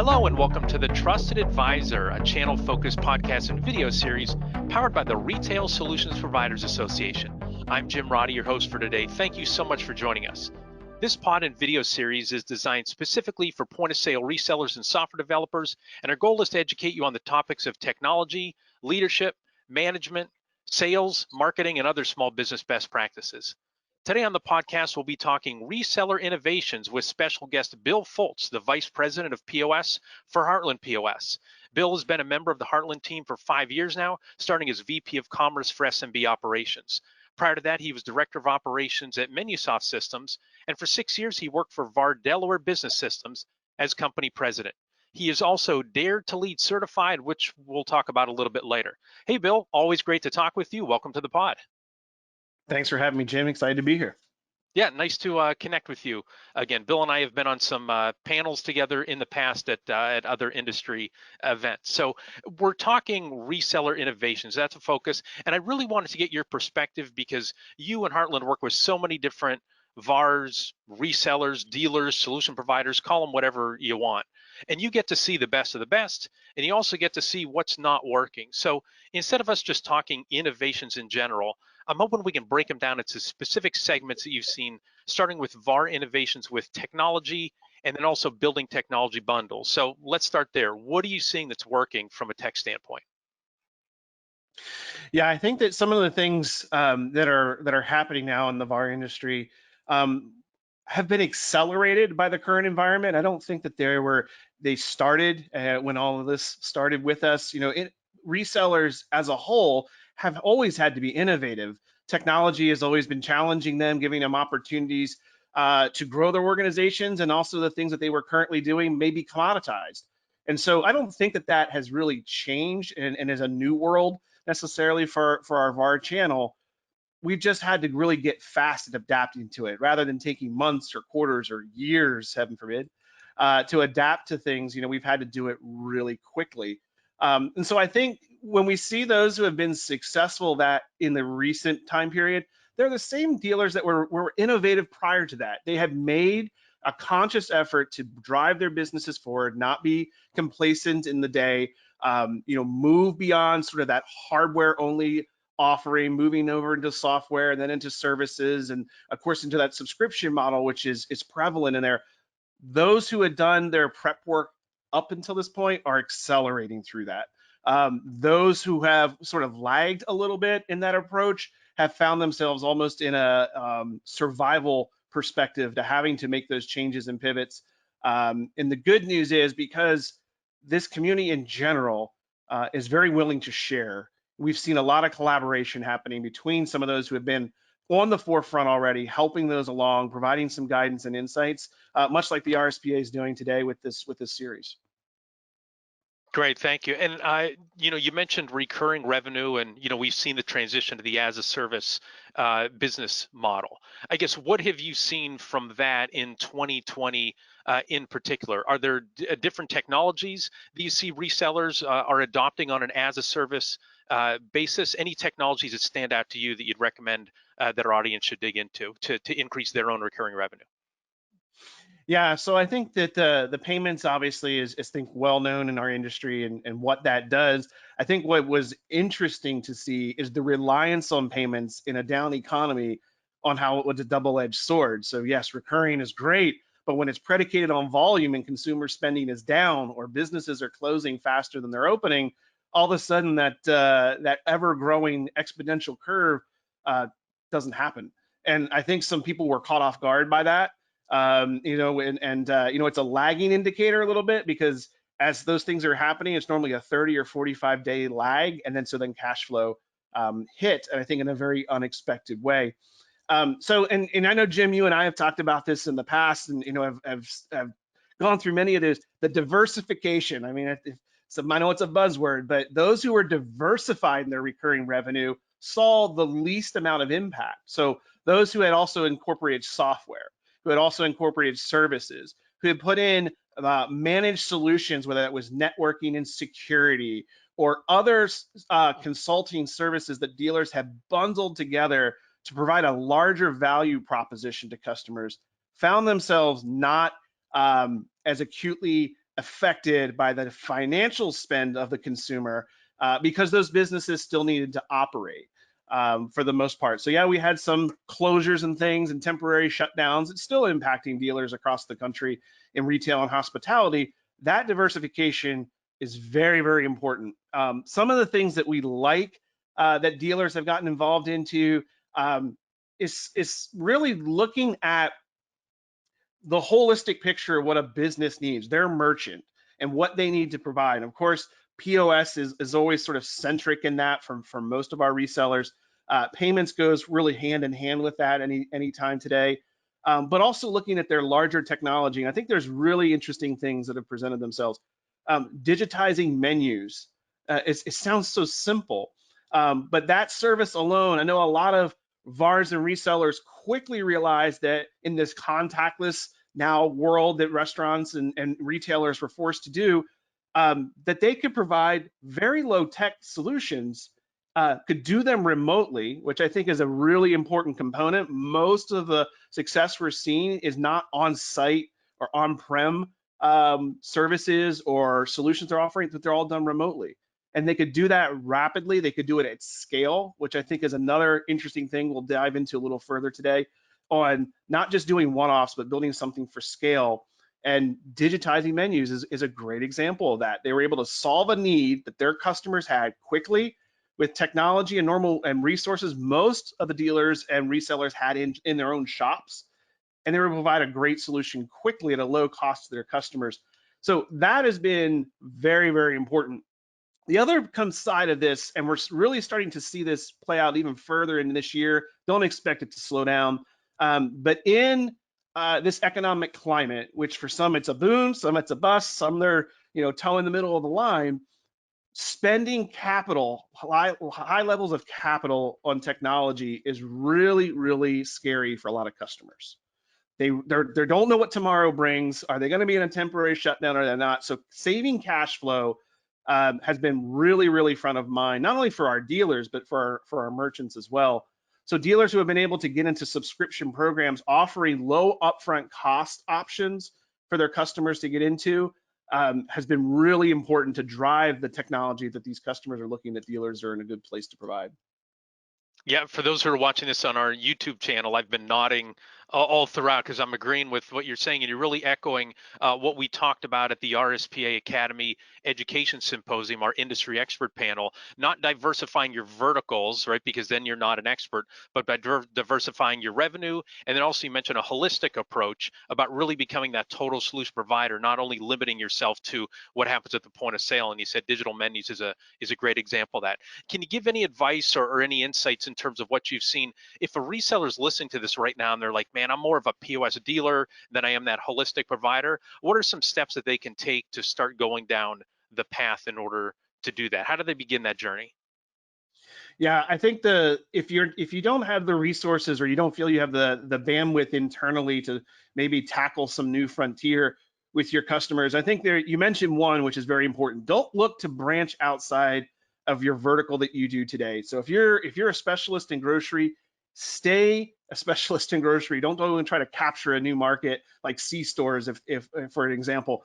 Hello and welcome to the Trusted Advisor, a channel-focused podcast and video series powered by the Retail Solutions Providers Association. I'm Jim Roddy, your host for today. Thank you so much for joining us. This pod and video series is designed specifically for point-of-sale resellers and software developers, and our goal is to educate you on the topics of technology, leadership, management, sales, marketing, and other small business best practices. Today on the podcast, we'll be talking Reseller Innovations with special guest Bill Fultz, the Vice President of POS for Heartland POS. Bill has been a member of the Heartland team for 5 years now, starting as VP of Commerce for SMB Operations. Prior to that, he was Director of Operations at MenuSoft Systems, and for 6 years, he worked for VAR Delaware Business Systems as Company President. He is also Dare to Lead certified, which we'll talk about a little bit later. Hey, Bill, always great to talk with you. Welcome to the pod. Thanks for having me, Jim. Excited to be here. Yeah, nice to connect with you again. Bill and I have been on some panels together in the past at other industry events. So we're talking reseller innovations. That's a focus. And I really wanted to get your perspective because you and Heartland work with so many different VARs, resellers, dealers, solution providers, call them whatever you want. And you get to see the best of the best, and you also get to see what's not working. So instead of us just talking innovations in general, I'm hoping we can break them down into specific segments that you've seen, starting with VAR innovations with technology, and then also building technology bundles. So let's start there. What are you seeing that's working from a tech standpoint? Yeah, I think that some of the things that are happening now in the VAR industry have been accelerated by the current environment. I don't think that they started when all of this started with us. You know, resellers as a whole have always had to be innovative. Technology has always been challenging them, giving them opportunities to grow their organizations, and also the things that they were currently doing may be commoditized. And so I don't think that has really changed and is a new world necessarily for our VAR channel. We've just had to really get fast at adapting to it rather than taking months or quarters or years, heaven forbid, to adapt to things. You know, we've had to do it really quickly. And so I think when we see those who have been successful that in the recent time period, they're the same dealers that were innovative prior to that. They have made a conscious effort to drive their businesses forward, not be complacent in the day, move beyond sort of that hardware only offering, moving over into software and then into services, and of course into that subscription model, which is prevalent in there. Those who had done their prep work up until this point are accelerating through that. Those who have sort of lagged a little bit in that approach have found themselves almost in a survival perspective to having to make those changes and pivots. And the good news is, because this community in general is very willing to share, we've seen a lot of collaboration happening between some of those who have been on the forefront already, helping those along, providing some guidance and insights, much like the RSPA is doing today with this series. Great, thank you. And you mentioned recurring revenue, and we've seen the transition to the as-a-service business model. I guess what have you seen from that in 2020 in particular? Are there different technologies that you see resellers are adopting on an as-a-service basis? Any technologies that stand out to you that you'd recommend that our audience should dig into to increase their own recurring revenue? Yeah, so I think that the payments obviously is well known in our industry and what that does. I think what was interesting to see is the reliance on payments in a down economy, on how it was a double-edged sword. So yes, recurring is great, but when it's predicated on volume and consumer spending is down, or businesses are closing faster than they're opening, all of a sudden that ever-growing exponential curve doesn't happen. And I think some people were caught off guard by that. It's a lagging indicator a little bit, because as those things are happening, it's normally a 30 or 45 day lag, and then cash flow hit, and I think in a very unexpected way. And I know, Jim, you and I have talked about this in the past, and have gone through many of those. The diversification. I mean, I know it's a buzzword, but those who are diversified in their recurring revenue saw the least amount of impact. So those who had also incorporated software, who had also incorporated services, who had put in managed solutions, whether that was networking and security or other consulting services that dealers have bundled together to provide a larger value proposition to customers, found themselves not as acutely affected by the financial spend of the consumer because those businesses still needed to operate for the most part. So yeah, we had some closures and things and temporary shutdowns. It's still impacting dealers across the country in retail and hospitality. That diversification is very, very important. Some of the things that we like that dealers have gotten involved into is really looking at the holistic picture of what a business needs, their merchant, and what they need to provide. And of course, POS is always sort of centric in that from most of our resellers. Payments goes really hand in hand with that any time today. But also looking at their larger technology. And I think there's really interesting things that have presented themselves. Digitizing menus. It sounds so simple, but that service alone, I know a lot of VARs and resellers quickly realized that in this contactless now world that restaurants and retailers were forced to do, that they could provide very low tech solutions, could do them remotely, which I think is a really important component. Most of the success we're seeing is not on site or on-prem services or solutions they're offering, but they're all done remotely. And they could do that rapidly. They could do it at scale, which I think is another interesting thing we'll dive into a little further today on not just doing one-offs, but building something for scale. And digitizing menus is a great example of that. They were able to solve a need that their customers had quickly with technology and normal and resources most of the dealers and resellers had in their own shops. And they were able to provide a great solution quickly at a low cost to their customers. So that has been very, very important. The other side of this, and we're really starting to see this play out even further in this year, don't expect it to slow down, but in this economic climate, which for some it's a boom, some it's a bust, some they're toe in the middle of the line, spending capital, high levels of capital on technology is really, really scary for a lot of customers. They don't know what tomorrow brings. Are they going to be in a temporary shutdown or they're not? So saving cash flow has been really, really front of mind, not only for our dealers, but for our merchants as well. So dealers who have been able to get into subscription programs offering low upfront cost options for their customers to get into has been really important to drive the technology that these customers are looking at dealers are in a good place to provide. Yeah, for those who are watching this on our YouTube channel, I've been nodding all throughout because I'm agreeing with what you're saying, and you're really echoing what we talked about at the RSPA Academy Education Symposium, our industry expert panel. Not diversifying your verticals, right? Because then you're not an expert, but by diversifying your revenue, and then also you mentioned a holistic approach about really becoming that total solution provider, not only limiting yourself to what happens at the point of sale. And you said digital menus is a great example of that. Can you give any advice or any insights in terms of what you've seen? If a reseller is listening to this right now and they're like, man, I'm more of a POS dealer than I am that holistic provider, what are some steps that they can take to start going down the path in order to do that? How do they begin that journey? Yeah, I think if you don't have the resources or you don't feel you have the bandwidth internally to maybe tackle some new frontier with your customers, I think you mentioned one which is very important. Don't look to branch outside of your vertical that you do today. So if you're a specialist in grocery, stay a specialist in grocery. Don't go and try to capture a new market like C stores, if for an example.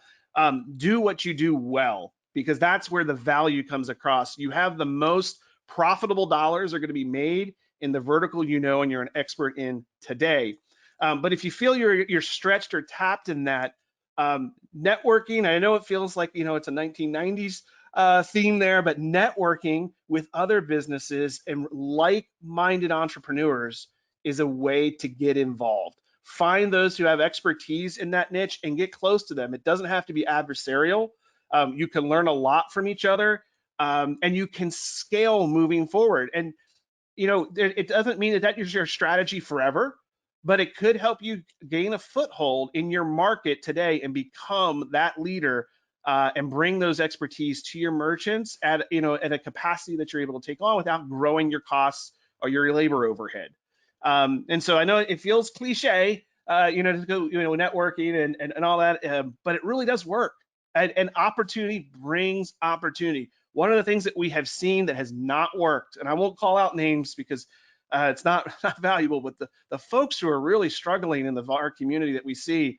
Do what you do well, because that's where the value comes across. You have the most profitable dollars are going to be made in the vertical and you're an expert in today. But if you feel you're stretched or tapped in that, networking, I know it feels like it's a 1990s theme there, but networking with other businesses and like-minded entrepreneurs is a way to get involved. Find those who have expertise in that niche and get close to them. It doesn't have to be adversarial. You can learn a lot from each other. And you can scale moving forward. And it doesn't mean that is your strategy forever, but it could help you gain a foothold in your market today and become that leader and bring those expertise to your merchants at a capacity that you're able to take on without growing your costs or your labor overhead. And so I know it feels cliche, to go networking and all that, but it really does work. And opportunity brings opportunity. One of the things that we have seen that has not worked, and I won't call out names because it's not valuable, but the folks who are really struggling in the VAR community that we see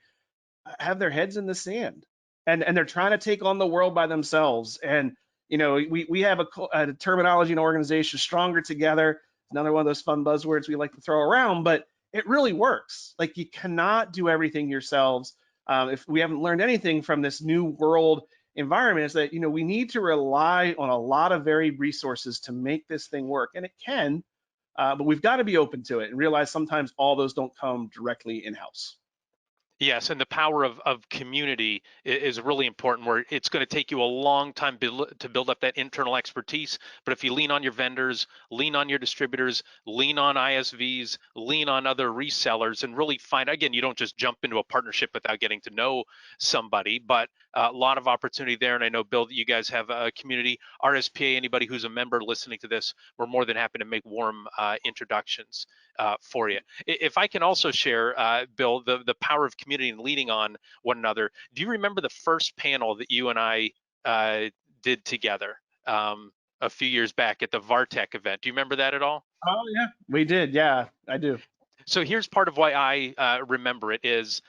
have their heads in the sand. and they're trying to take on the world by themselves. And we have a terminology in organization, stronger together. Another one of those fun buzzwords we like to throw around, but it really works. Like, you cannot do everything yourselves. If we haven't learned anything from this new world environment, is that we need to rely on a lot of varied resources to make this thing work, and it can. But we've got to be open to it and realize sometimes all those don't come directly in-house. Yes, and the power of community is really important, where it's going to take you a long time to build up that internal expertise. But if you lean on your vendors, lean on your distributors, lean on ISVs, lean on other resellers, and really find, again, you don't just jump into a partnership without getting to know somebody, but a lot of opportunity there. And I know, Bill, that you guys have a community, RSPA, anybody who's a member listening to this, we're more than happy to make warm introductions for you. If I can also share, Bill, the power of community and leaning on one another. Do you remember the first panel that you and I did together a few years back at the VARTech event? Do you remember that at all? Oh yeah, we did. Yeah, I do. So here's part of why I remember it is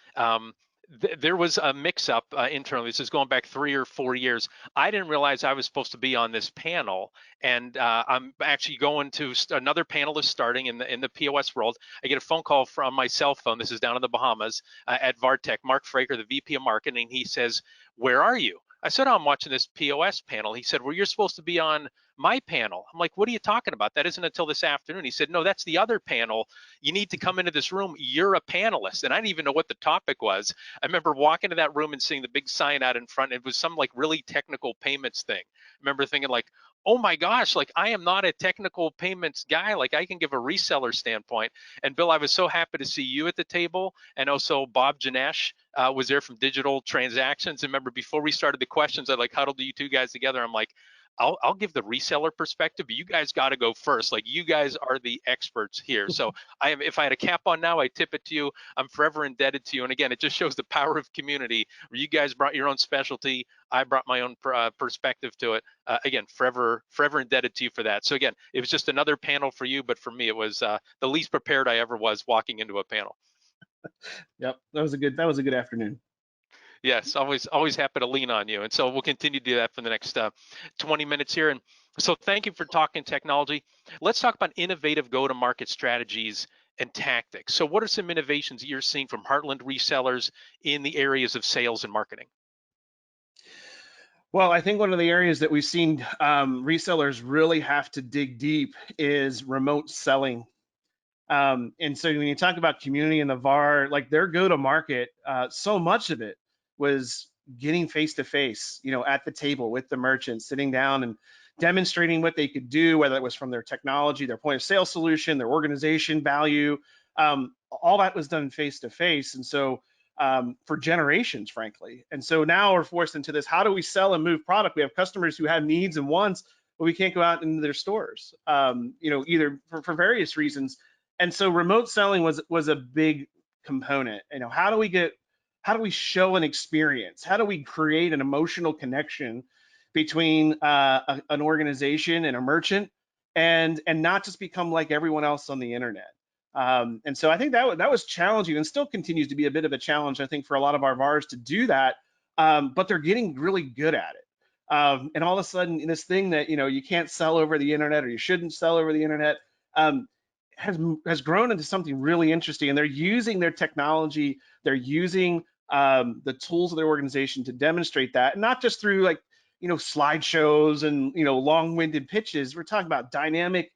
there was a mix-up internally. This is going back 3 or 4 years. I didn't realize I was supposed to be on this panel, and I'm actually going to another panelist starting in the POS world. I get a phone call from my cell phone. This is down in the Bahamas at VARTech. Mark Fraker, the VP of Marketing, he says, "Where are you?" I said, "Oh, I'm watching this POS panel." He said, "Well, you're supposed to be on my panel." I'm like, "What are you talking about? That isn't until this afternoon." He said, "No, that's the other panel. You need to come into this room. You're a panelist." And I didn't even know what the topic was. I remember walking to that room and seeing the big sign out in front. It was some like really technical payments thing. I remember thinking like, oh my gosh, like I am not a technical payments guy. Like I can give a reseller standpoint. And Bill, I was so happy to see you at the table. And also Bob Janesh was there from Digital Transactions. And remember, before we started the questions, I like huddled you two guys together. I'm like, I'll give the reseller perspective, but you guys got to go first. Like you guys are the experts here. So if I had a cap on now, I tip it to you. I'm forever indebted to you. And again, it just shows the power of community where you guys brought your own specialty. I brought my own perspective to it. Again, forever indebted to you for that. So again, it was just another panel for you, but for me, it was the least prepared I ever was walking into a panel. Yep, that was a good afternoon. Yes, always happy to lean on you. And so we'll continue to do that for the next 20 minutes here. And so thank you for talking technology. Let's talk about innovative go-to-market strategies and tactics. So what are some innovations that you're seeing from Heartland resellers in the areas of sales and marketing? Well, I think one of the areas that we've seen resellers really have to dig deep is remote selling. And so when you talk about community and the VAR, like their go-to-market, so much of it was getting face to face, at the table with the merchant, sitting down and demonstrating what they could do, whether it was from their technology, their point of sale solution, their organization value. All that was done face to face. And so for generations, frankly. And so now we're forced into this: how do we sell and move product? We have customers who have needs and wants, but we can't go out into their stores, either for various reasons. And so remote selling was a big component. How do we show an experience? How do we create an emotional connection between an organization and a merchant, and not just become like everyone else on the internet? And so I think that was challenging, and still continues to be a bit of a challenge, I think, for a lot of our VARs to do that. But they're getting really good at it. And all of a sudden, this thing that you can't sell over the internet, or you shouldn't sell over the internet, has grown into something really interesting. And they're using their technology, they're using the tools of their organization to demonstrate that, and not just through like slideshows and long-winded pitches. We're talking about dynamic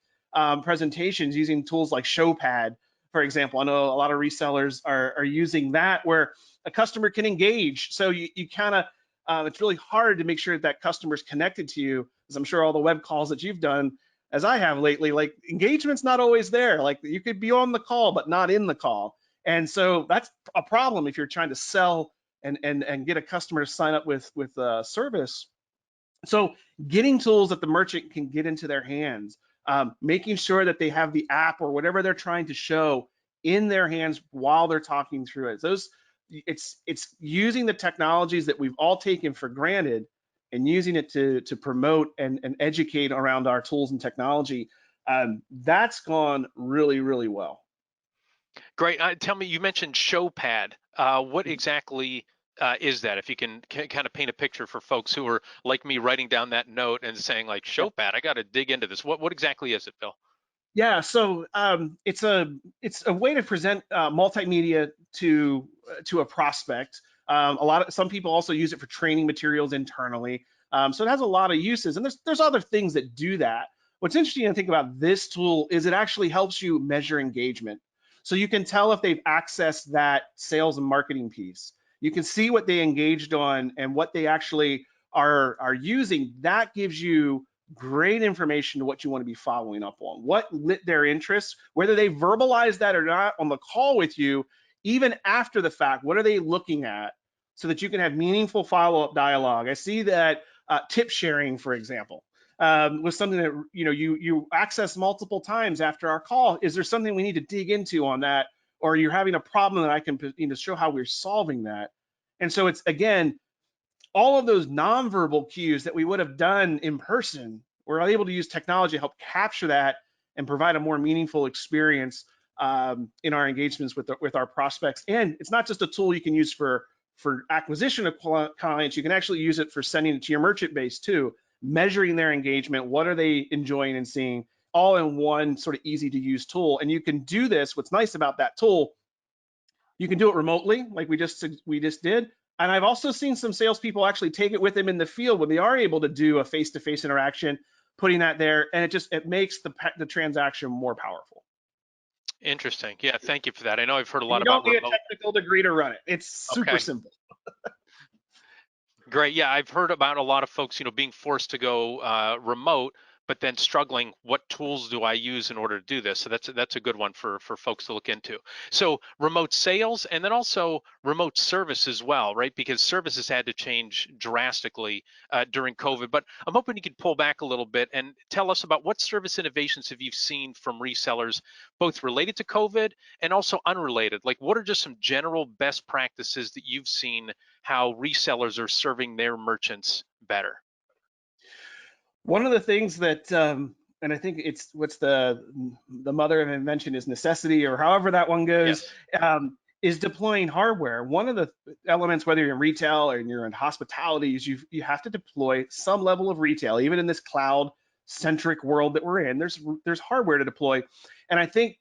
presentations using tools like ShowPad, for example. I know a lot of resellers are using that, where a customer can engage. So you kind of it's really hard to make sure that customer's connected to you, as I'm sure all the web calls that you've done, as I have lately, like engagement's not always there. Like you could be on the call, but not in the call. And so that's a problem if you're trying to sell and get a customer to sign up with service. So getting tools that the merchant can get into their hands, making sure that they have the app or whatever they're trying to show in their hands while they're talking through it. It's using the technologies that we've all taken for granted and using it to promote and educate around our tools and technology. That's gone really, really well. Great. Tell me, you mentioned ShowPad. What exactly is that? If you can kind of paint a picture for folks who are like me, writing down that note and saying like, ShowPad, I got to dig into this. What exactly is it, Bill? Yeah, so it's a way to present multimedia to a prospect. Some people also use it for training materials internally. So it has a lot of uses, and there's other things that do that. What's interesting to think about this tool is it actually helps you measure engagement. So you can tell if they've accessed that sales and marketing piece. You can see what they engaged on and what they actually are using. That gives you great information to what you want to be following up on, what lit their interest, whether they verbalize that or not on the call with you, even after the fact, what are they looking at so that you can have meaningful follow-up dialogue. I see that tip sharing, for example, was something that you access multiple times after our call. Is there something we need to dig into on that, or you're having a problem that I can show how we're solving that? And so it's, again, all of those nonverbal cues that we would have done in person, we're able to use technology to help capture that and provide a more meaningful experience in our engagements with our prospects. And it's not just a tool you can use for acquisition of clients. You can actually use it for sending it to your merchant base too, measuring their engagement. What are they enjoying and seeing, all in one sort of easy to use tool. And you can do this. What's nice about that tool, you can do it remotely, like we just did. And I've also seen some salespeople actually take it with them in the field when they are able to do a face-to-face interaction, putting that there, and it makes the transaction more powerful. Interesting. Yeah, thank you for that. I know I've heard a And lot you about don't need remote. a technical degree to run it. It's super Okay. simple. Great. Yeah, I've heard about a lot of folks, being forced to go remote, but then struggling. What tools do I use in order to do this? So that's a good one for folks to look into. So remote sales, and then also remote service as well, right? Because services had to change drastically during COVID. But I'm hoping you could pull back a little bit and tell us about what service innovations have you seen from resellers, both related to COVID and also unrelated. Like, what are just some general best practices that you've seen how resellers are serving their merchants better? One of the things that, and I think it's what's the mother of invention is necessity, or however that one goes, Yes. is deploying hardware. One of the elements, whether you're in retail or you're in hospitality, is you have to deploy some level of retail, even in this cloud-centric world that we're in. There's hardware to deploy, and I think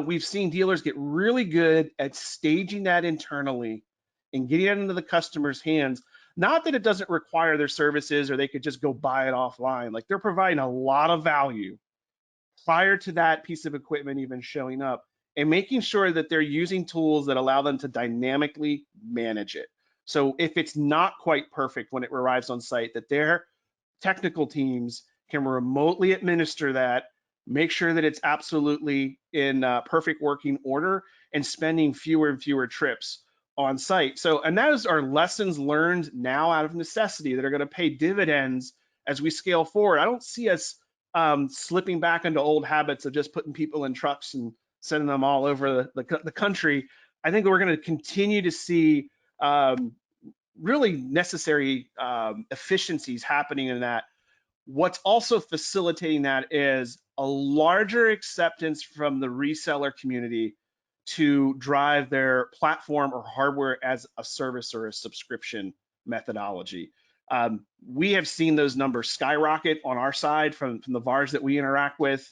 we've seen dealers get really good at staging that internally and getting it into the customer's hands. Not that it doesn't require their services or they could just go buy it offline. Like, they're providing a lot of value prior to that piece of equipment even showing up, and making sure that they're using tools that allow them to dynamically manage it. So if it's not quite perfect when it arrives on site, that their technical teams can remotely administer that, make sure that it's absolutely in perfect working order, and spending fewer and fewer trips on site. So, and those are lessons learned now out of necessity that are going to pay dividends as we scale forward. I don't see us slipping back into old habits of just putting people in trucks and sending them all over the country. I think we're going to continue to see really necessary efficiencies happening in that. What's also facilitating that is a larger acceptance from the reseller community to drive their platform or hardware as a service or a subscription methodology. We have seen those numbers skyrocket on our side from the VARs that we interact with.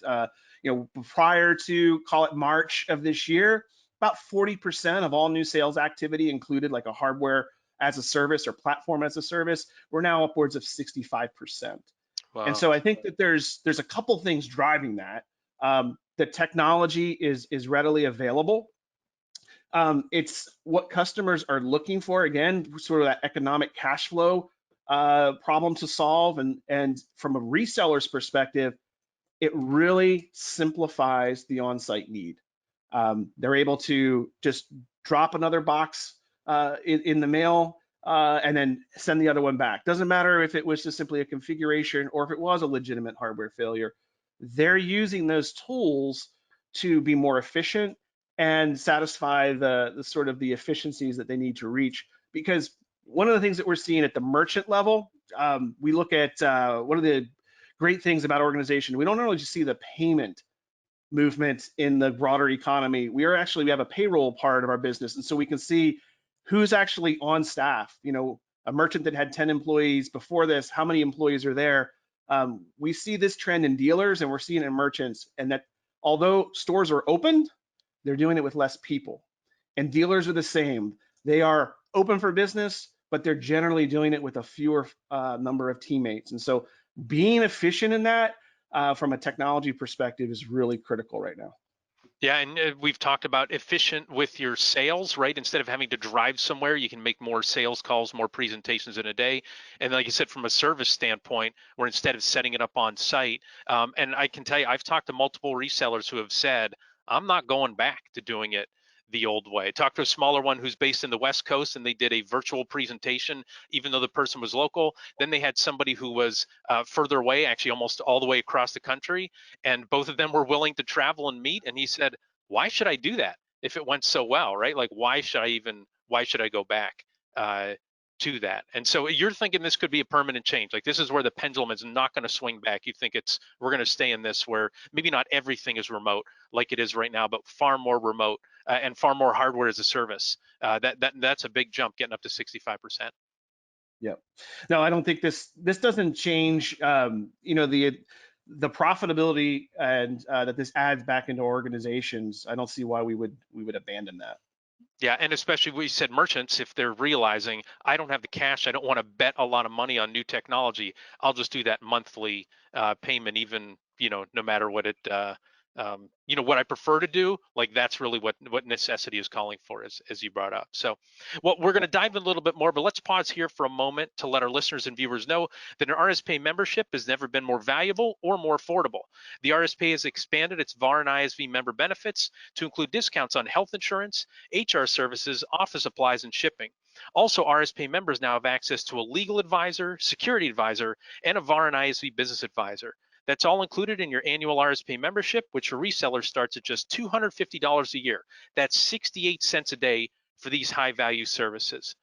Prior to, call it, March of this year, about 40% of all new sales activity included like a hardware as a service or platform as a service. We're now upwards of 65%. And Wow. so I think that there's a couple things driving that. The technology is readily available. It's what customers are looking for. Again, sort of that economic cash flow problem to solve. And from a reseller's perspective, it really simplifies the on-site need. They're able to just drop another box in the mail and then send the other one back. Doesn't matter if it was just simply a configuration or if it was a legitimate hardware failure. They're using those tools to be more efficient and satisfy the sort of the efficiencies that they need to reach. Because one of the things that we're seeing at the merchant level, we look at one of the great things about organization. We don't only just see the payment movement in the broader economy. We have a payroll part of our business, and so we can see who's actually on staff. You know, a merchant that had 10 employees before this, how many employees are there? We see this trend in dealers and we're seeing it in merchants, and that although stores are opened, they're doing it with less people. And dealers are the same. They are open for business, but they're generally doing it with a fewer number of teammates. And so being efficient in that from a technology perspective is really critical right now. Yeah, and we've talked about efficient with your sales, right? Instead of having to drive somewhere, you can make more sales calls, more presentations in a day. And like you said, from a service standpoint, where instead of setting it up on site, and I can tell you, I've talked to multiple resellers who have said, I'm not going back to doing it the old way. I talked to a smaller one who's based in the West Coast, and they did a virtual presentation, even though the person was local. Then they had somebody who was further away, actually almost all the way across the country, and both of them were willing to travel and meet. And he said, why should I do that if it went so well, right? Like, why should I go back to that? And so you're thinking this could be a permanent change. Like, this is where the pendulum is not going to swing back. You think we're going to stay in this where maybe not everything is remote like it is right now, but far more remote and far more hardware as a service. That's a big jump, getting up to 65%. Yeah. No, I don't think this doesn't change. You know, the profitability and that this adds back into organizations. I don't see why we would abandon that. Yeah, and especially we said merchants, if they're realizing I don't have the cash, I don't want to bet a lot of money on new technology, I'll just do that monthly payment, even, you know, no matter what it you know, what I prefer to do. Like, that's really what necessity is calling for, as you brought up. So, well, we're going to dive in a little bit more, but let's pause here for a moment to let our listeners and viewers know that an RSPA membership has never been more valuable or more affordable. The RSPA has expanded its VAR and ISV member benefits to include discounts on health insurance, HR services, office supplies, and shipping. Also, RSPA members now have access to a legal advisor, security advisor, and a VAR and ISV business advisor. That's all included in your annual RSPA membership, which for resellers starts at just $250 a year. That's 68 cents a day for these high value services.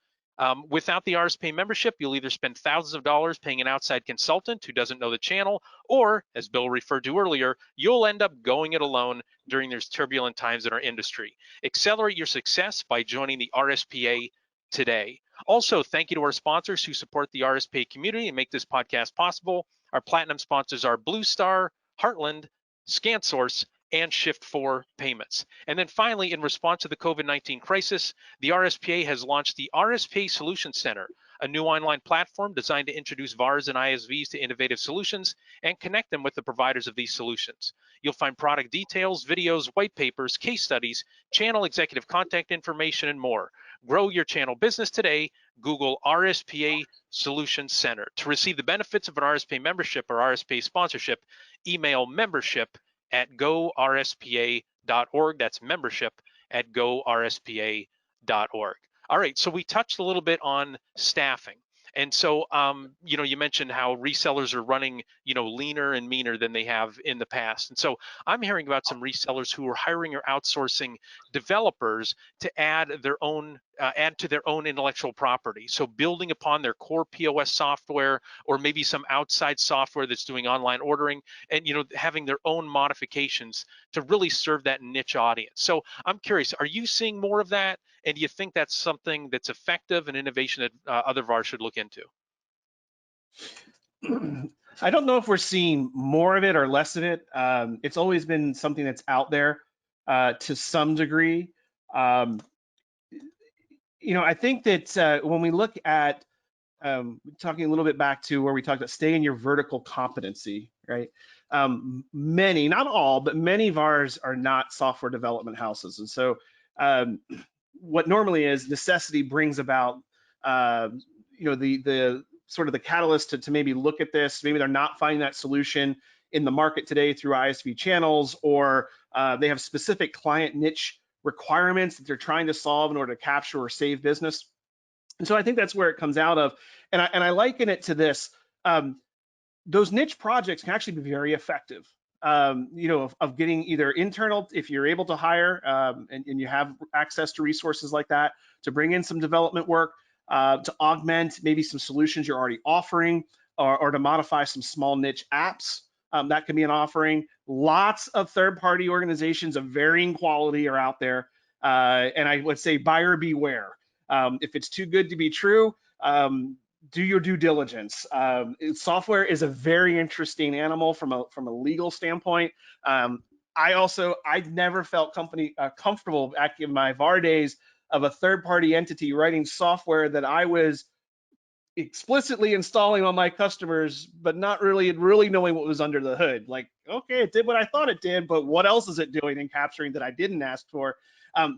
Without the RSPA membership, you'll either spend thousands of dollars paying an outside consultant who doesn't know the channel, or, as Bill referred to earlier, you'll end up going it alone during these turbulent times in our industry. Accelerate your success by joining the RSPA today. Also, thank you to our sponsors who support the RSPA community and make this podcast possible. Our platinum sponsors are Blue Star, Heartland, ScanSource, and Shift4 Payments. And then finally, in response to the COVID-19 crisis, the RSPA has launched the RSPA Solutions Center, a new online platform designed to introduce VARs and ISVs to innovative solutions and connect them with the providers of these solutions. You'll find product details, videos, white papers, case studies, channel executive contact information, and more. Grow your channel business today. Google RSPA Solutions Center. To receive the benefits of an RSPA membership or RSPA sponsorship, email membership@gorspa.org. That's membership@gorspa.org. All right, so we touched a little bit on staffing. And so, you know, you mentioned how resellers are running, you know, leaner and meaner than they have in the past. And so I'm hearing about some resellers who are hiring or outsourcing developers to add to their own intellectual property. So building upon their core POS software, or maybe some outside software that's doing online ordering, and, you know, having their own modifications to really serve that niche audience. So I'm curious, are you seeing more of that? And do you think that's something that's effective and innovation that other VARs should look into? I don't know if we're seeing more of it or less of it. It's always been something that's out there to some degree. You know, I think that when we look at talking a little bit back to where we talked about stay in your vertical competency, right? Many, not all, but many VARs are not software development houses. And so what normally is necessity brings about, you know, the sort of the catalyst to maybe look at this. Maybe they're not finding that solution in the market today through ISV channels, or they have specific client niche requirements that they're trying to solve in order to capture or save business. And so I think that's where it comes out of. And I liken it to this. Those niche projects can actually be very effective. You know, of getting either internal, if you're able to hire and you have access to resources like that, to bring in some development work, to augment maybe some solutions you're already offering, or to modify some small niche apps. That can be an offering. Lots of third-party organizations of varying quality are out there. And I would say buyer beware. If it's too good to be true, do your due diligence. Software is a very interesting animal from a legal standpoint. I never felt comfortable back in my VAR days of a third-party entity writing software that I was explicitly installing on my customers, but not really knowing what was under the hood. Like, okay, it did what I thought it did, but what else is it doing and capturing that I didn't ask for?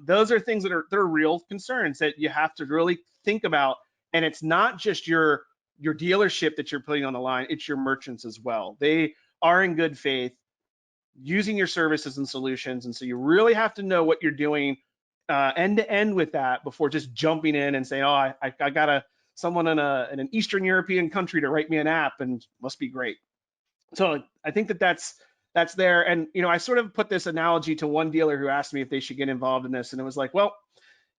Those are things that are real concerns that you have to really think about. And it's not just your dealership that you're putting on the line; it's your merchants as well. They are in good faith using your services and solutions, and so you really have to know what you're doing end to end with that before just jumping in and saying, "Oh, I got someone in an Eastern European country to write me an app and must be great." So I think that's there. And I sort of put this analogy to one dealer who asked me if they should get involved in this, and it was like, well,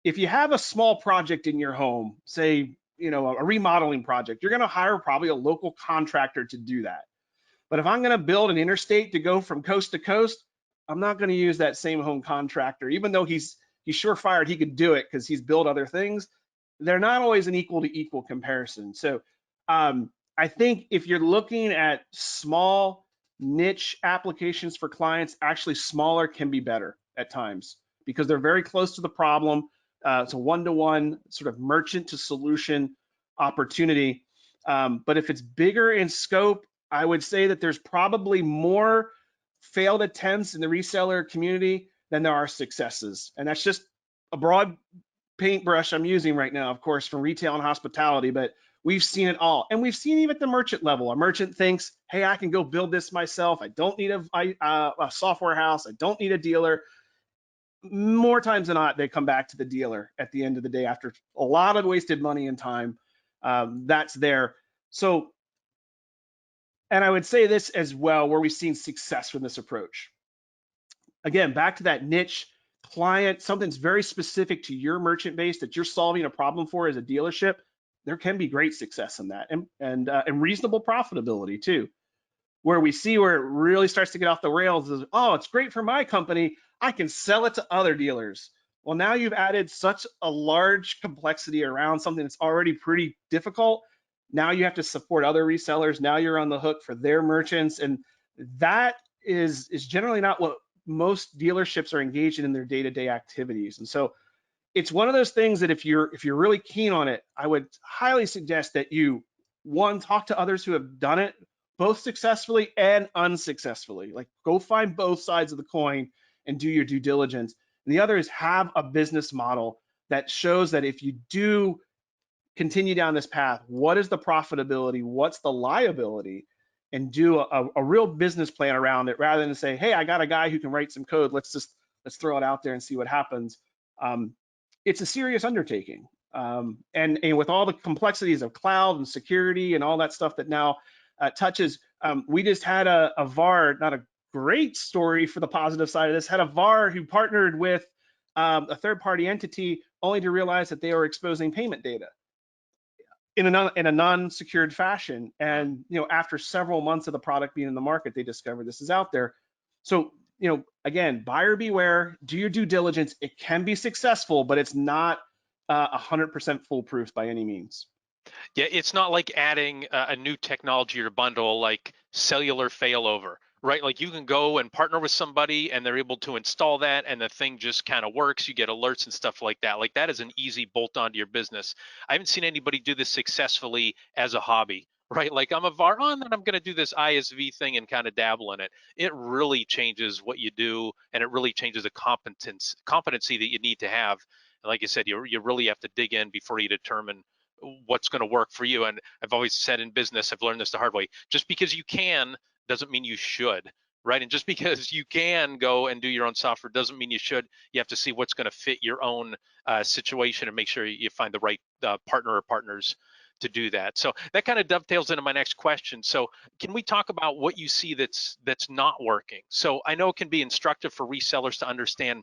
if you have a small project in your home, say a remodeling project, you're going to hire probably a local contractor to do that. But if I'm going to build an interstate to go from coast to coast, I'm not going to use that same home contractor, even though he's surefire he could do it because he's built other things. They're not always an equal to equal comparison. So I think if you're looking at small niche applications for clients, actually smaller can be better at times because they're very close to the problem. It's a one-to-one sort of merchant to solution opportunity. But if it's bigger in scope, I would say that there's probably more failed attempts in the reseller community than there are successes. And that's just a broad paintbrush I'm using right now, of course, from retail and hospitality, but we've seen it all. And we've seen even at the merchant level. A merchant thinks, hey, I can go build this myself. I don't need a software house. I don't need a dealer. More times than not, they come back to the dealer at the end of the day after a lot of wasted money and time. That's there. So, and I would say this as well, where we've seen success from this approach. Again, back to that niche client, something's very specific to your merchant base that you're solving a problem for as a dealership. There can be great success in that and reasonable profitability too. Where we see where it really starts to get off the rails is, oh, it's great for my company. I can sell it to other dealers. Well, now you've added such a large complexity around something that's already pretty difficult. Now you have to support other resellers. Now you're on the hook for their merchants. And that is generally not what most dealerships are engaged in their day-to-day activities. And so it's one of those things that if you're really keen on it, I would highly suggest that you, one, talk to others who have done it both successfully and unsuccessfully. Like, go find both sides of the coin and do your due diligence. And the other is have a business model that shows that if you do continue down this path, what is the profitability, what's the liability, and do a real business plan around it rather than say, hey, I got a guy who can write some code. Let's throw it out there and see what happens. It's a serious undertaking. And with all the complexities of cloud and security and all that stuff that now touches, we just had a VAR, not a great story for the positive side of this, had a VAR who partnered with a third-party entity only to realize that they were exposing payment data in a non-secured fashion. And after several months of the product being in the market, they discovered this is out there. So again, buyer beware, do your due diligence. It can be successful, but it's not 100% foolproof by any means. Yeah, it's not like adding a new technology to your bundle like cellular failover, right? Like you can go and partner with somebody and they're able to install that and the thing just kind of works. You get alerts and stuff like that. Like that is an easy bolt on to your business. I haven't seen anybody do this successfully as a hobby, right? Like I'm a VAR on, then I'm going to do this ISV thing and kind of dabble in it. It really changes what you do and it really changes the competency that you need to have. And like you said, you really have to dig in before you determine what's going to work for you. And I've always said in business, I've learned this the hard way, just because you can doesn't mean you should, right? And just because you can go and do your own software doesn't mean you should. You have to see what's going to fit your own situation and make sure you find the right partner or partners to do that. So that kind of dovetails into my next question. So can we talk about what you see that's not working? So I know it can be instructive for resellers to understand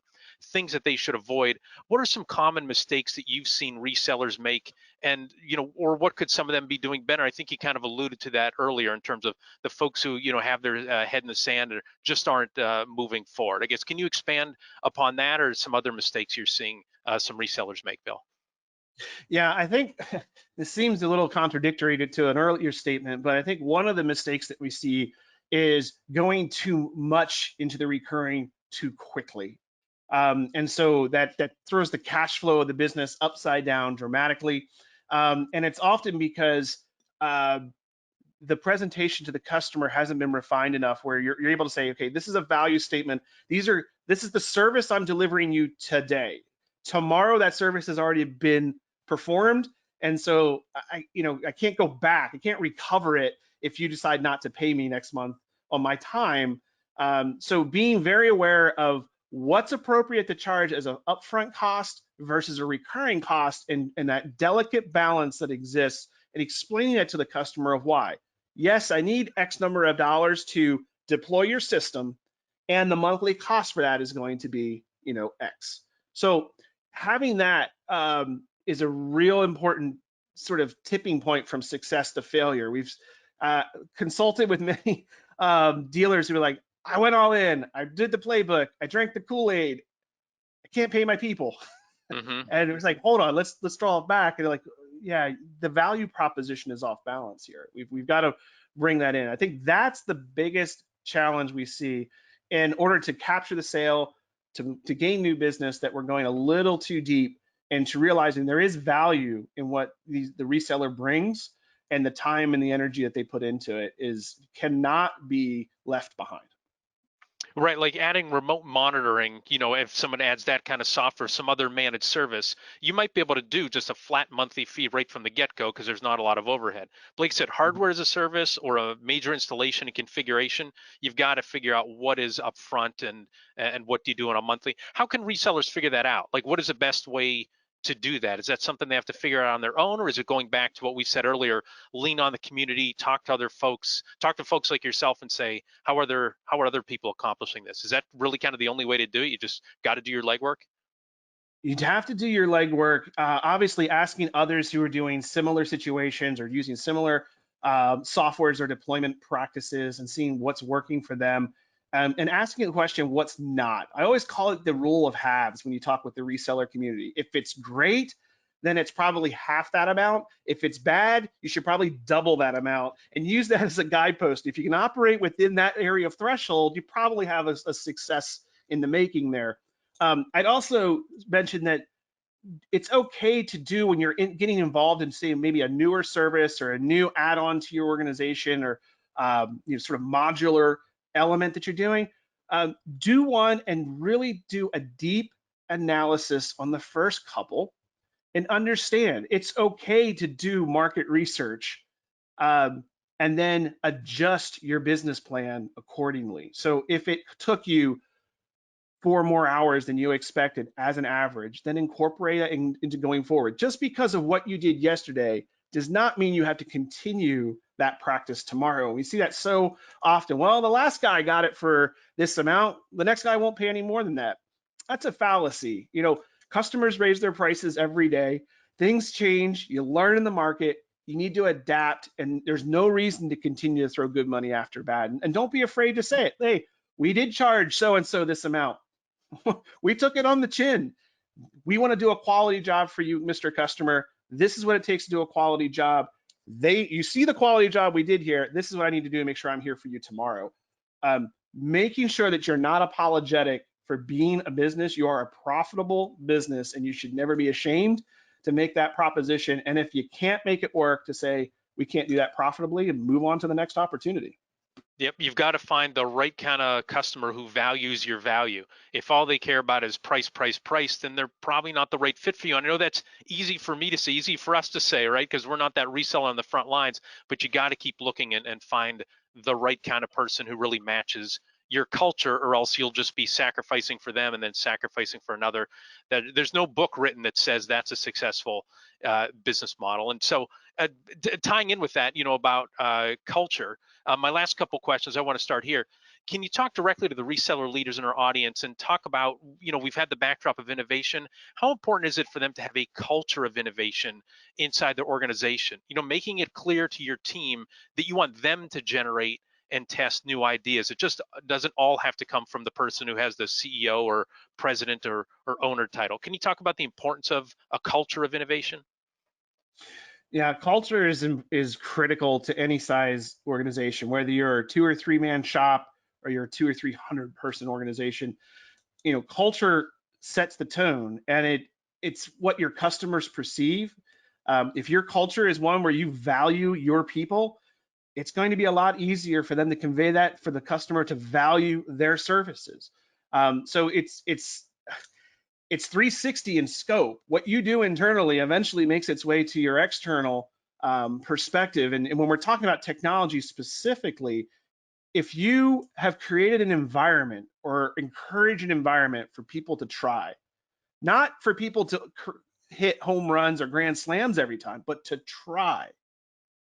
things that they should avoid. What are some common mistakes that you've seen resellers make, and or what could some of them be doing better? I think you kind of alluded to that earlier in terms of the folks who have their head in the sand and just aren't moving forward. I guess, can you expand upon that or some other mistakes you're seeing some resellers make, Bill? Yeah, I think this seems a little contradictory to an earlier statement, but I think one of the mistakes that we see is going too much into the recurring too quickly. And so that throws the cash flow of the business upside down dramatically. And it's often because uh, the presentation to the customer hasn't been refined enough where you're able to say, okay, this is a value statement. This is the service I'm delivering you today. Tomorrow that service has already been performed. And so I can't go back. I can't recover it if you decide not to pay me next month on my time. So being very aware of what's appropriate to charge as an upfront cost versus a recurring cost, and that delicate balance that exists, and explaining that to the customer of why. Yes, I need X number of dollars to deploy your system, and the monthly cost for that is going to be, X. So having that is a real important sort of tipping point from success to failure. We've consulted with many dealers who are like, I went all in, I did the playbook, I drank the Kool-Aid, I can't pay my people. Mm-hmm. And it was like, hold on, let's draw it back. And they're like, yeah, the value proposition is off balance here. We've got to bring that in. I think that's the biggest challenge we see in order to capture the sale, to gain new business, that we're going a little too deep into realizing there is value in what the reseller brings, and the time and the energy that they put into it cannot be left behind. Right, like adding remote monitoring, if someone adds that kind of software, some other managed service, you might be able to do just a flat monthly fee right from the get-go because there's not a lot of overhead. Blake said hardware as a service or a major installation and configuration, you've got to figure out what is upfront and what do you do on a monthly. How can resellers figure that out? Like, what is the best way to do that? Is that something they have to figure out on their own, or is it going back to what we said earlier, lean on the community, talk to other folks, talk to folks like yourself and say, how are other people accomplishing this? Is that really kind of the only way to do it? You just got to do your legwork? You'd have to do your legwork. Obviously, asking others who are doing similar situations or using similar softwares or deployment practices, and seeing what's working for them, and asking a question, what's not. I always call it the rule of halves when you talk with the reseller community. If it's great, then it's probably half that amount. If it's bad, you should probably double that amount, and use that as a guidepost. If you can operate within that area of threshold, you probably have a success in the making there. I'd also mention that it's okay to do when you're getting involved in, say, maybe a newer service or a new add-on to your organization, or sort of modular element that you're doing. Do one and really do a deep analysis on the first couple, and understand it's okay to do market research, and then adjust your business plan accordingly. So if it took you 4 more hours than you expected as an average, then incorporate it into going forward. Just because of what you did yesterday does not mean you have to continue that practice tomorrow. We see that so often. Well, the last guy got it for this amount, the next guy won't pay any more than that. That's a fallacy. Customers raise their prices every day. Things change. You learn in the market. You need to adapt, and there's no reason to continue to throw good money after bad. And don't be afraid to say it. Hey, we did charge so and so this amount. We took it on the chin. We want to do a quality job for you, Mr. Customer. This is what it takes to do a quality job. You see the quality job we did here. This is what I need to do to make sure I'm here for you tomorrow. Making sure that you're not apologetic for being a business. You are a profitable business, and you should never be ashamed to make that proposition. And if you can't make it work, to say we can't do that profitably, and move on to the next opportunity. Yep, you've got to find the right kind of customer who values your value. If all they care about is price, price, price, then they're probably not the right fit for you. I know that's easy for me to say, easy for us to say, right? Because we're not that reseller on the front lines, but you got to keep looking and find the right kind of person who really matches your culture, or else you'll just be sacrificing for them and then sacrificing for another. There's no book written that says that's a successful business model. And so tying in with that, about culture, my last couple questions, I want to start here. Can you talk directly to the reseller leaders in our audience and talk about, we've had the backdrop of innovation. How important is it for them to have a culture of innovation inside their organization? Making it clear to your team that you want them to generate and test new ideas. It just doesn't all have to come from the person who has the CEO or president or owner title. Can you talk about the importance of a culture of innovation? Yeah, culture is critical to any size organization, whether you're a 2 or 3 man shop or you're a 2 or 300 person organization. Culture sets the tone, and it's what your customers perceive. If your culture is one where you value your people, it's going to be a lot easier for them to convey that, for the customer to value their services. So it's 360 in scope. What you do internally eventually makes its way to your external perspective. And when we're talking about technology specifically, if you have created an environment or encourage an environment for people to try, not for people to hit home runs or grand slams every time, but to try,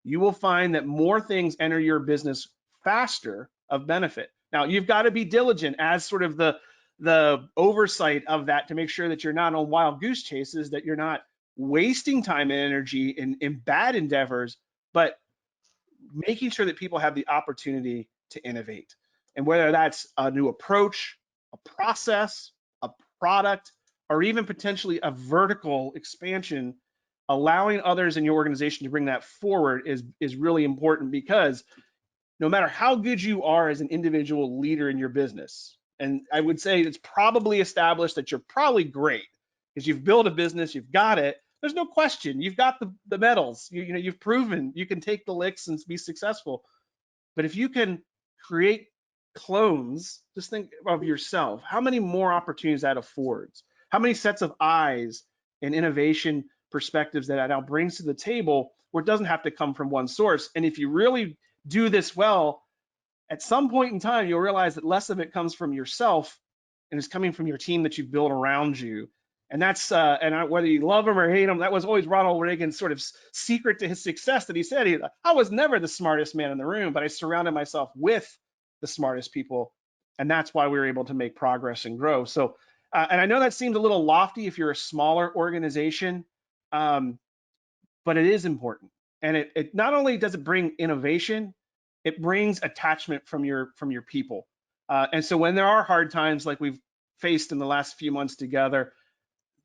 you will find that more things enter your business faster of benefit. Now, you've got to be diligent as sort of the oversight of that to make sure that you're not on wild goose chases, that you're not wasting time and energy in bad endeavors, but making sure that people have the opportunity to innovate. And whether that's a new approach, a process, a product, or even potentially a vertical expansion, allowing others in your organization to bring that forward is really important, because no matter how good you are as an individual leader in your business, and I would say it's probably established that you're probably great because you've built a business, you've got it. There's no question. You've got the medals. You've proven you can take the licks and be successful. But if you can create clones, just think of yourself. How many more opportunities that affords? How many sets of eyes and innovation perspectives that now brings to the table, where it doesn't have to come from one source? And if you really do this well, at some point in time, you'll realize that less of it comes from yourself and is coming from your team that you've built around you. And that's whether you love him or hate him, that was always Ronald Reagan's sort of secret to his success, that he said, I was never the smartest man in the room, but I surrounded myself with the smartest people. And that's why we were able to make progress and grow. So, and I know that seems a little lofty if you're a smaller organization, but it is important. And it not only does it bring innovation, it brings attachment from your people. And so when there are hard times like we've faced in the last few months together,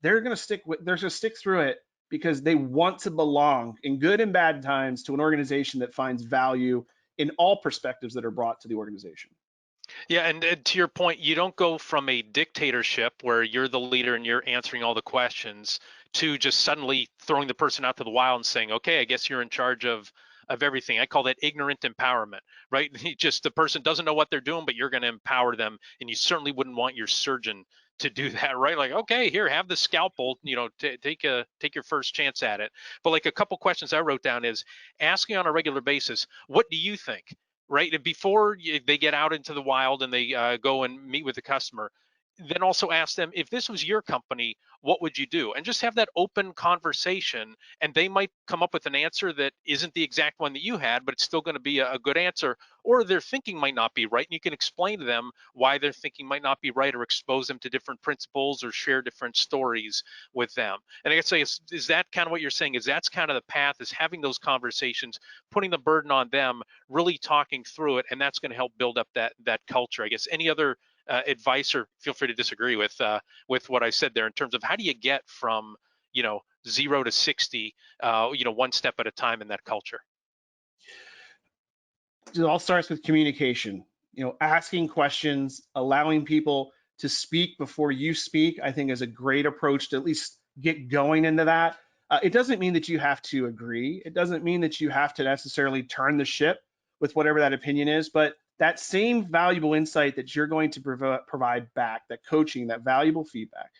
they're going to stick through it because they want to belong in good and bad times to an organization that finds value in all perspectives that are brought to the organization. Yeah, and to your point, you don't go from a dictatorship where you're the leader and you're answering all the questions to just suddenly throwing the person out to the wild and saying, okay, I guess you're in charge of everything. I call that ignorant empowerment, right? Just the person doesn't know what they're doing, but you're going to empower them, and you certainly wouldn't want your surgeon to do that, right? Like, okay, here, have the scalpel, take your first chance at it. But like a couple questions I wrote down is asking on a regular basis, what do you think? Right before they get out into the wild and they go and meet with the customer, then also ask them, if this was your company, what would you do? And just have that open conversation, and they might come up with an answer that isn't the exact one that you had, but it's still going to be a good answer, or their thinking might not be right, and you can explain to them why their thinking might not be right, or expose them to different principles or share different stories with them. And I guess, is that kind of what you're saying, is that's kind of the path, is having those conversations, putting the burden on them, really talking through it, and that's going to help build up that culture. I guess any other advice, or feel free to disagree with what I said there, in terms of how do you get from 0 to 60 one step at a time in that culture? It all starts with communication. Asking questions, allowing people to speak before you speak, I think is a great approach to at least get going into that. It doesn't mean that you have to agree. It doesn't mean that you have to necessarily turn the ship with whatever that opinion is, but that same valuable insight that you're going to provide back, that coaching, that valuable feedback,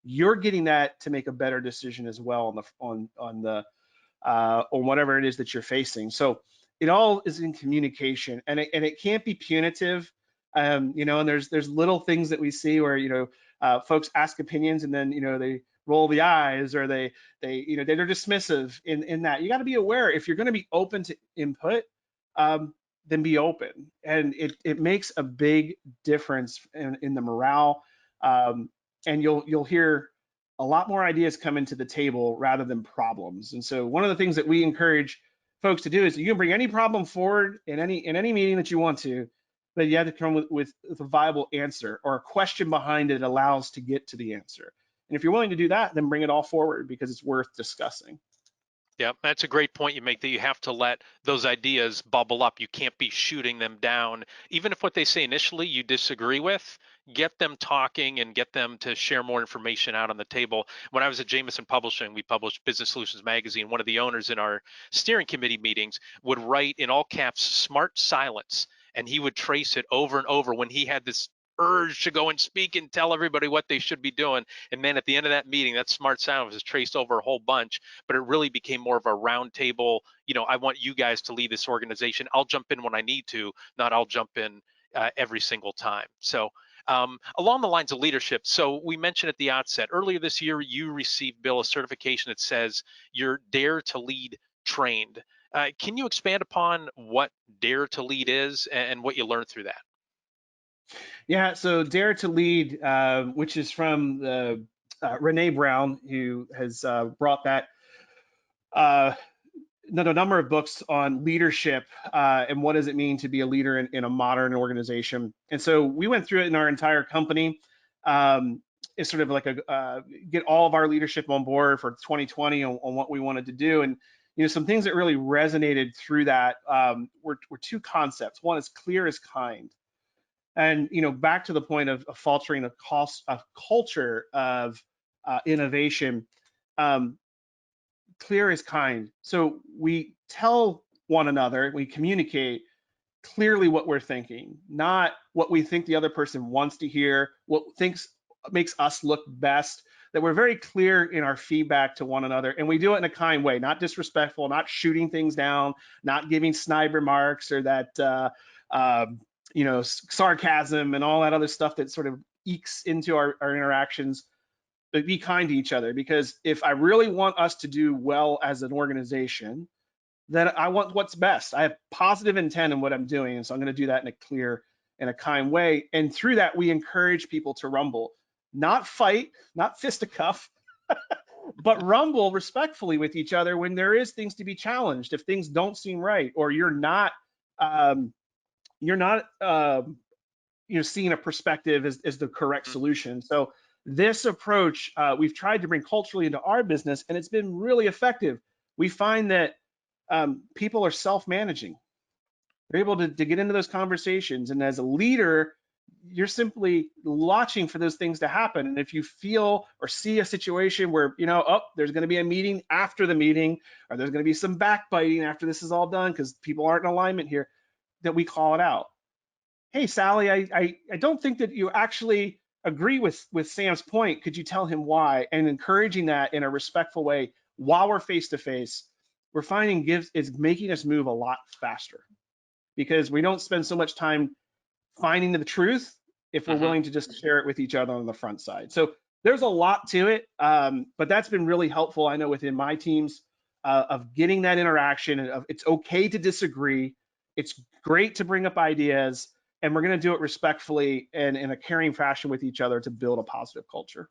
you're getting that to make a better decision as well on whatever it is that you're facing. So it all is in communication, and it can't be punitive. And there's little things that we see where folks ask opinions and then they roll the eyes, or they're dismissive in that. You got to be aware, if you're going to be open to input, then be open, and it makes a big difference in the morale, and you'll hear a lot more ideas come into the table rather than problems. And so one of the things that we encourage folks to do is you can bring any problem forward in any meeting that you want to, but you have to come with a viable answer or a question behind it allows to get to the answer. And if you're willing to do that, then bring it all forward because it's worth discussing. Yeah, that's a great point you make, that you have to let those ideas bubble up. You can't be shooting them down. Even if what they say initially you disagree with, get them talking and get them to share more information out on the table. When I was at Jameson Publishing, we published Business Solutions Magazine. One of the owners in our steering committee meetings would write in all caps, "smart silence." And he would trace it over and over when he had this urge to go and speak and tell everybody what they should be doing. And then at the end of that meeting, that smart silence was traced over a whole bunch, but it really became more of a round table. I want you guys to lead this organization. I'll jump in when I need to, not I'll jump in every single time. So along the lines of leadership, so we mentioned at the outset, earlier this year, you received, Bill, a certification that says you're Dare to Lead trained. Can you expand upon what Dare to Lead is and what you learned through that? Yeah, so Dare to Lead, which is from the Renee Brown, who has brought that a number of books on leadership and what does it mean to be a leader in a modern organization. And so we went through it in our entire company. It's sort of like get all of our leadership on board for 2020 on what we wanted to do. And some things that really resonated through that were two concepts. One is clear as kind. And back to the point of fostering a culture of innovation, clear is kind. So we tell one another, we communicate clearly what we're thinking, not what we think the other person wants to hear, what makes us look best. That we're very clear in our feedback to one another, and we do it in a kind way, not disrespectful, not shooting things down, not giving snide remarks or that sarcasm and all that other stuff that sort of ekes into our interactions. But be kind to each other, because if I really want us to do well as an organization, then I want what's best. I have positive intent in what I'm doing, and so I'm going to do that in a clear and a kind way. And through that, we encourage people to rumble, not fight, not fisticuff, but rumble respectfully with each other when there is things to be challenged. If things don't seem right, or you're not seeing a perspective as the correct solution. So this approach we've tried to bring culturally into our business, and it's been really effective. We find that people are self-managing. They're able to get into those conversations, and as a leader, you're simply watching for those things to happen. And if you feel or see a situation where there's going to be a meeting after the meeting, or there's going to be some backbiting after this is all done because people aren't in alignment here, that we call it out. Hey, Sally, I don't think that you actually agree with Sam's point. Could you tell him why? And encouraging that in a respectful way while we're face to face, we're finding is making us move a lot faster, because we don't spend so much time finding the truth if we're willing to just share it with each other on the front side. So there's a lot to it, but that's been really helpful, I know, within my teams of getting that interaction of it's okay to disagree. It's great to bring up ideas, and we're going to do it respectfully and in a caring fashion with each other to build a positive culture.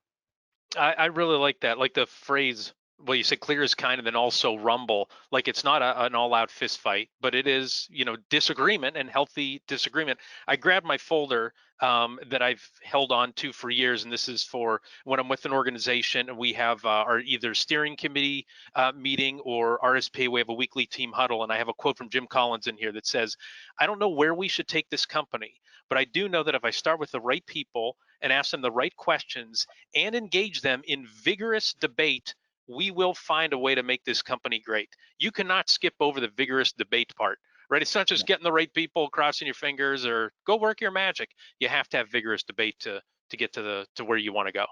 I really like that, like the phrase, well, you said clear as kind, and then also rumble. Like, it's not an all-out fist fight, but it is, disagreement and healthy disagreement. I grabbed my folder that I've held on to for years, and this is for when I'm with an organization and we have our either steering committee meeting or RSPA. We have a weekly team huddle, and I have a quote from Jim Collins in here that says, "I don't know where we should take this company, but I do know that if I start with the right people and ask them the right questions and engage them in vigorous debate, we will find a way to make this company great." You cannot skip over the vigorous debate part, right? It's not just getting the right people, crossing your fingers, or go work your magic. You have to have vigorous debate to get to where you want to go.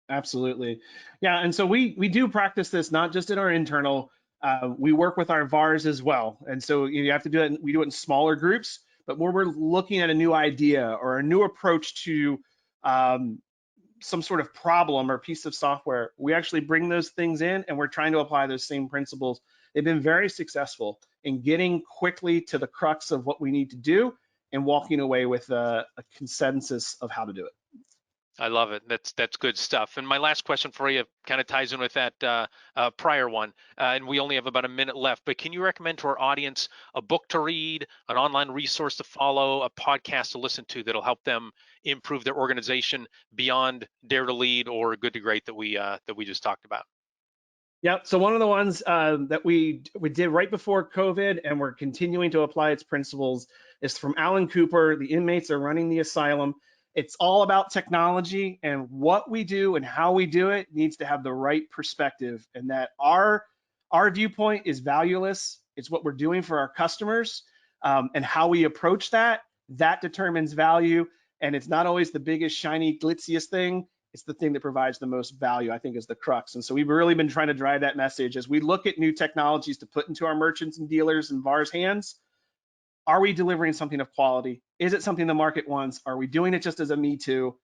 Absolutely. Yeah, and so we do practice this not just in our internal, we work with our VARs as well. And so you have to do it, we do it in smaller groups, but when we're looking at a new idea or a new approach to some sort of problem or piece of software, we actually bring those things in and we're trying to apply those same principles. They've been very successful in getting quickly to the crux of what we need to do and walking away with a consensus of how to do it. I love it. That's good stuff. And my last question for you kind of ties in with that prior one. And we only have about a minute left. But can you recommend to our audience a book to read, an online resource to follow, a podcast to listen to that'll help them improve their organization beyond Dare to Lead or Good to Great that we just talked about? Yeah, so one of the ones that we did right before COVID, and we're continuing to apply its principles, is from Alan Cooper. The inmates are running the asylum. It's all about technology, and what we do and how we do it needs to have the right perspective, and that our viewpoint is valueless. It's what we're doing for our customers, and how we approach that determines value. And it's not always the biggest, shiny, glitziest thing. It's the thing that provides the most value, I think, is the crux. And so we've really been trying to drive that message as we look at new technologies to put into our merchants and dealers and VARs hands. Are we delivering something of quality? Is it something the market wants? Are we doing it just as a me too?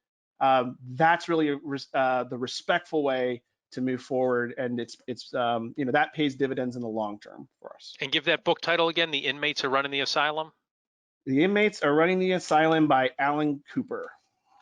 That's really the respectful way to move forward, and it's that pays dividends in the long term for us. And give that book title again. The Inmates Are Running the Asylum. The Inmates Are Running the Asylum by Alan Cooper.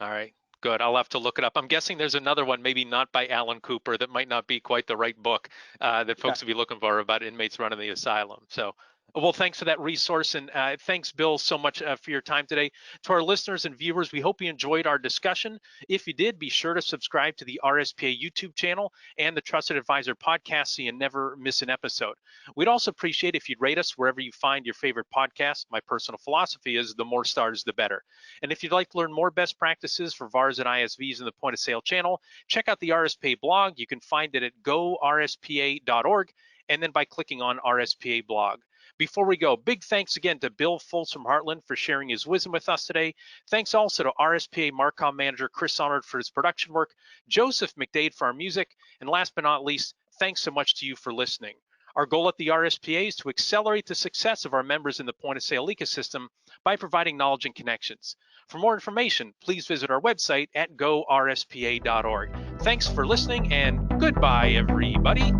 All right. Good. I'll have to look it up. I'm guessing there's another one, maybe not by Alan Cooper, that might not be quite the right book that folks would be looking for about inmates running the asylum. So, well, thanks for that resource. And thanks, Bill, so much for your time today. To our listeners and viewers, we hope you enjoyed our discussion. If you did, be sure to subscribe to the RSPA YouTube channel and the Trusted Advisor podcast so you never miss an episode. We'd also appreciate if you'd rate us wherever you find your favorite podcast. My personal philosophy is the more stars, the better. And if you'd like to learn more best practices for VARs and ISVs in the point of sale channel, check out the RSPA blog. You can find it at gorspa.org and then by clicking on RSPA blog. Before we go, big thanks again to Bill Fultz from Heartland for sharing his wisdom with us today. Thanks also to RSPA Marcom Manager Chris Honored for his production work, Joseph McDade for our music, and last but not least, thanks so much to you for listening. Our goal at the RSPA is to accelerate the success of our members in the point of sale ecosystem by providing knowledge and connections. For more information, please visit our website at gorspa.org. Thanks for listening, and goodbye, everybody.